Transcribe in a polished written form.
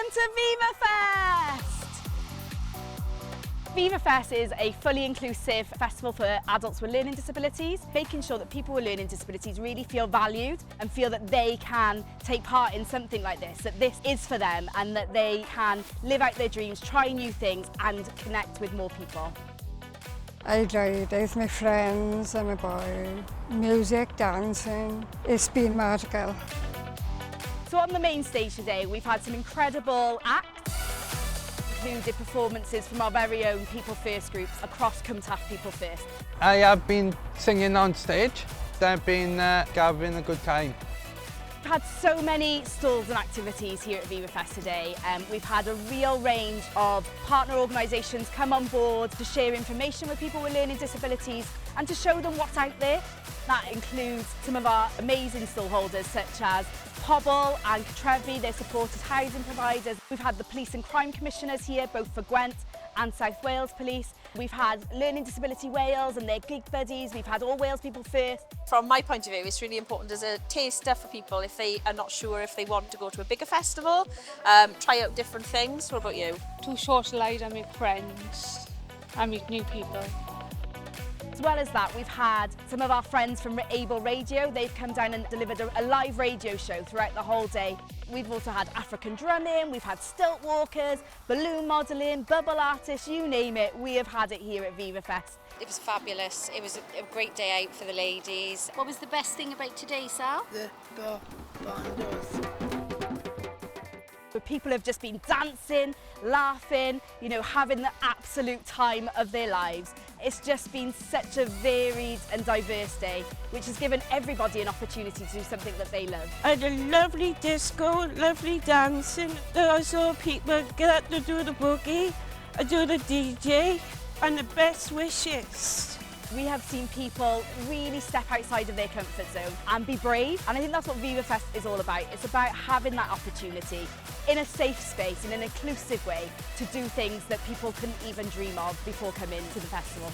Welcome to Viva Fest! Viva Fest is a fully inclusive festival for adults with learning disabilities, making sure that people with learning disabilities really feel valued and feel that they can take part in something like this, that this is for them and that they can live out their dreams, try new things and connect with more people. I enjoyed it with my friends and my boy. Music, dancing, it's been magical. So on the main stage today we've had some incredible acts, included performances from our very own People First groups across Cymraeg People First. I have been singing on stage. They've been having a good time. We've had so many stalls and activities here at Viva Fest today. We've had a real range of partner organisations come on board to share information with people with learning disabilities and to show them what's out there. That includes some of our amazing stall holders such as Pobl and Trevi, their supported housing providers. We've had the Police and Crime Commissioners here, both for Gwent and South Wales Police. We've had Learning Disability Wales and their gig buddies. We've had All Wales People First. From my point of view, it's really important as a taster for people if they are not sure if they want to go to a bigger festival, try out different things. What about you? To socialise and make friends and meet new people. As well as that, we've had some of our friends from Able Radio. They've come down and delivered a live radio show throughout the whole day. We've also had African drumming, we've had stilt walkers, balloon modelling, bubble artists, you name it, we have had it here at Viva Fest. It was fabulous. It was a great day out for the ladies. What was the best thing about today, Sal? The bandos. But people have just been dancing, laughing, you know, having the absolute time of their lives. It's just been such a varied and diverse day, which has given everybody an opportunity to do something that they love. I had a lovely disco, lovely dancing. I saw people get up to do the boogie, do the DJ, and the best wishes. We have seen people really step outside of their comfort zone and be brave, and I think that's what Viva Fest is all about. It's about having that opportunity in a safe space, in an inclusive way, to do things that people couldn't even dream of before coming to the festival.